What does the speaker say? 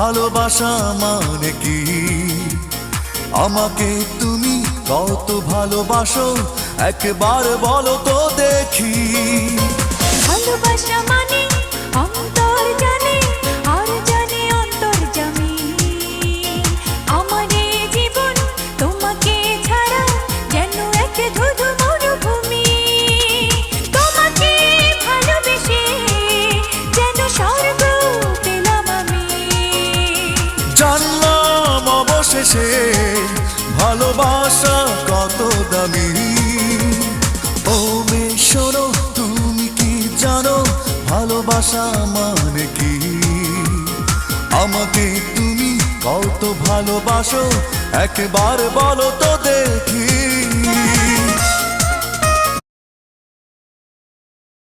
ভালোবাসা মানে কি? আমাকে তুমি কত ভালোবাসো একবার বলো তো দেখি। ভালোবাসা মানে অন্তর জানে আর জানে অন্তর্যামী। আমার এই জীবন তোমাকে ছাড়া যেন এক ধুধু মরুভূমি। তোমাকে ভালোবেসে যেন স্বর্গ পেলাম আমি। জানলাম অবশেষে ভালোবাসা কত দামি। ও মেয়ে শোনো, তুমি কি জানো ভালোবাসা মানে কি? আমাকে তুমি কত ভালোবাসো একবার বলো তো দেখি।